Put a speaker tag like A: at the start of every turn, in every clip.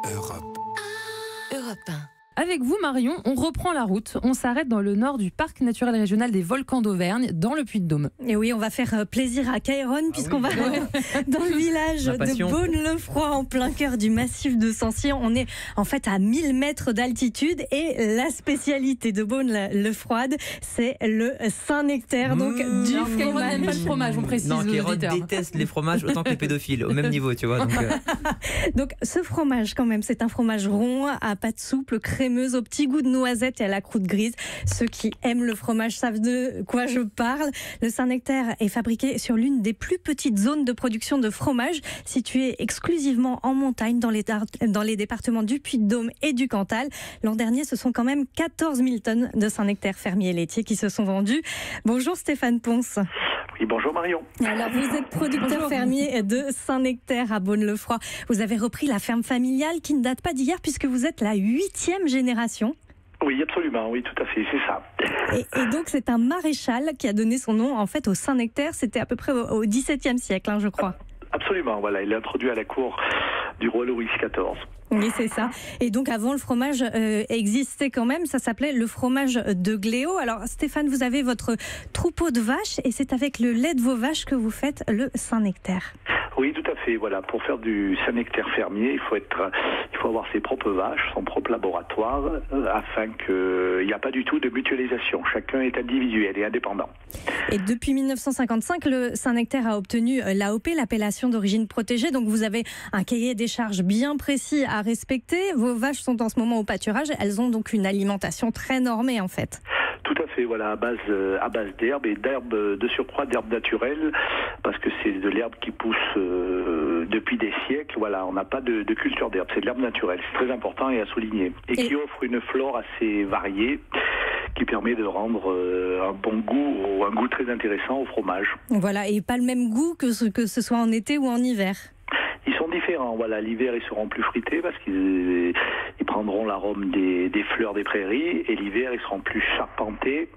A: Europe 1.
B: Avec vous Marion, on reprend la route. On s'arrête dans le nord du parc naturel régional des Volcans d'Auvergne, dans le Puy-de-Dôme.
C: Et oui, on va faire plaisir à Caironne puisqu'on va dans le village de Beaune-le-Froid, en plein cœur du massif de Sancier. On est en fait à 1000 mètres d'altitude et la spécialité de Beaune-le-Froid, c'est le Saint-Nectaire, donc du fromage.
B: Caironne n'aime pas le fromage, on précise.
D: Non,
B: aux
D: Caironne
B: auditeurs.
D: déteste les fromages autant que les pédophiles, au même niveau, tu vois.
C: Donc ce fromage quand même, c'est un fromage rond à pâte souple, crémeuse, au petit goût de noisette et à la croûte grise. Ceux qui aiment le fromage savent de quoi je parle. Le Saint-Nectaire est fabriqué sur l'une des plus petites zones de production de fromage, située exclusivement en montagne dans les départements du Puy-de-Dôme et du Cantal. L'an dernier, ce sont quand même 14 000 tonnes de Saint-Nectaire fermier laitier qui se sont vendues. Bonjour Stéphane Ponce.
E: Oui, bonjour Marion.
C: Alors vous êtes producteur fermier de Saint-Nectaire à Beaune-le-Froid. Vous avez repris la ferme familiale qui ne date pas d'hier puisque vous êtes la 8e génération.
E: Oui, absolument, oui, tout à fait, c'est ça.
C: Et donc c'est un maréchal qui a donné son nom en fait au Saint-Nectaire. C'était à peu près au XVIIe siècle, je crois.
E: Absolument, voilà, il est introduit à la cour du roi Louis XIV.
C: Oui, c'est ça. Et donc avant, le fromage existait quand même. Ça s'appelait le fromage de Gléo. Alors Stéphane, vous avez votre troupeau de vaches et c'est avec le lait de vos vaches que vous faites le Saint-Nectaire.
E: Oui, tout à fait. Voilà, pour faire du Saint-Nectaire fermier, il faut avoir ses propres vaches, son propre laboratoire, afin qu'il n'y a pas du tout de mutualisation. Chacun est individuel et indépendant.
C: Et depuis 1955, le Saint-Nectaire a obtenu l'AOP, l'appellation d'origine protégée. Donc vous avez un cahier des charges bien précis à respecter. Vos vaches sont en ce moment au pâturage. Elles ont donc une alimentation très normée en fait.
E: Tout à fait, voilà, à base d'herbe et d'herbe de surcroît, d'herbe naturelle, parce que c'est de l'herbe qui pousse depuis des siècles. Voilà, on n'a pas de culture d'herbe, c'est de l'herbe naturelle, c'est très important et à souligner. Et qui offre une flore assez variée, qui permet de rendre un bon goût ou un goût très intéressant au fromage.
C: Voilà, et pas le même goût que ce soit en été ou en hiver.
E: Ils sont différents. Voilà, l'hiver ils seront plus fruités parce qu'ils prendront l'arôme des fleurs des prairies, et l'hiver ils seront plus charpentés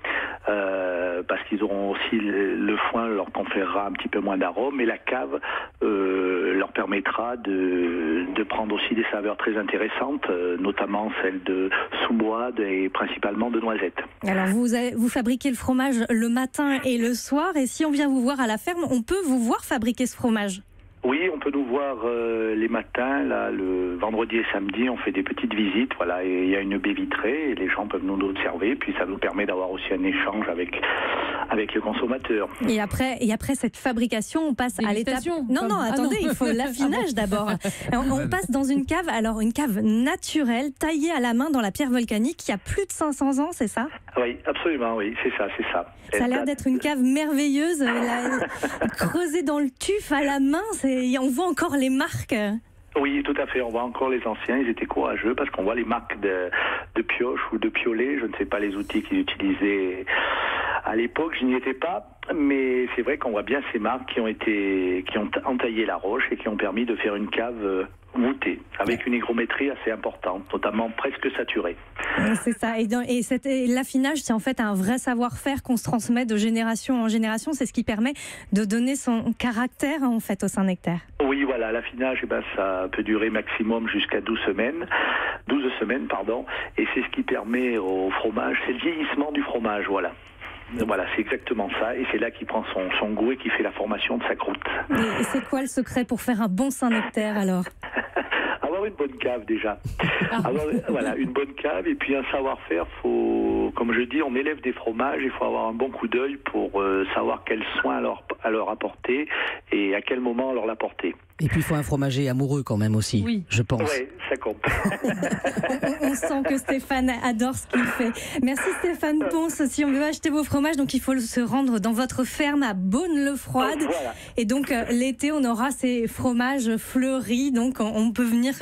E: parce qu'ils auront aussi le foin leur conférera un petit peu moins d'arôme, et la cave leur permettra de prendre aussi des saveurs très intéressantes, notamment celles de sous-bois et principalement de noisettes.
C: Alors vous fabriquez le fromage le matin et le soir, et si on vient vous voir à la ferme, on peut vous voir fabriquer ce fromage?
E: Oui, on peut nous voir les matins, là, le vendredi et samedi, on fait des petites visites, voilà, et il y a une baie vitrée, et les gens peuvent nous observer, puis ça nous permet d'avoir aussi un échange avec le consommateur.
C: Et après cette fabrication, on passe à l'étape... Non, attendez, il faut l'affinage d'abord. On passe dans une cave, alors une cave naturelle, taillée à la main dans la pierre volcanique, qui a plus de 500 ans, c'est ça?
E: Oui, absolument, oui, c'est ça.
C: Ça a l'air d'être une cave merveilleuse, creusée dans le tuf à la main, on voit encore les marques.
E: Oui, tout à fait. On voit encore les anciens. Ils étaient courageux parce qu'on voit les marques de pioche ou de piolet. Je ne sais pas les outils qu'ils utilisaient à l'époque. Je n'y étais pas. Mais c'est vrai qu'on voit bien ces marques qui ont entaillé la roche et qui ont permis de faire une cave voûtée, avec une hygrométrie assez importante, notamment presque saturée.
C: C'est ça. Et l'affinage, c'est en fait un vrai savoir-faire qu'on se transmet de génération en génération. C'est ce qui permet de donner son caractère en fait au Saint-Nectaire.
E: Oui, voilà, l'affinage, ça peut durer maximum jusqu'à 12 semaines, et c'est ce qui permet au fromage, c'est le vieillissement du fromage, voilà. Voilà, c'est exactement ça, et c'est là qu'il prend son goût et qui fait la formation de sa croûte.
C: Et c'est quoi le secret pour faire un bon Saint-Nectaire alors?
E: Avoir une bonne cave déjà. Voilà, une bonne cave et puis un savoir-faire. Comme je dis, on élève des fromages, il faut avoir un bon coup d'œil pour savoir quels soins à leur apporter et à quel moment leur l'apporter.
F: Et puis il faut un fromager amoureux quand même aussi, oui. Je pense.
E: Oui, ça compte.
C: on sent que Stéphane adore ce qu'il fait. Merci Stéphane Ponce. Si on veut acheter vos fromages, donc il faut se rendre dans votre ferme à Beaune-le-Froid. Voilà. Et donc l'été, on aura ces fromages fleuris, donc on peut venir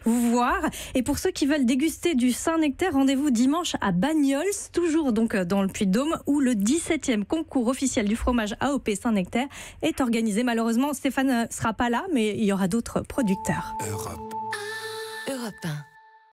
C: vous voir. Et pour ceux qui veulent déguster du Saint-Nectaire, rendez-vous dimanche à Bagnols, toujours donc dans le Puy-de-Dôme, où le 17e concours officiel du fromage AOP Saint-Nectaire est organisé. Malheureusement, Stéphane ne sera pas là, mais il y aura d'autres producteurs.
A: Europe 1.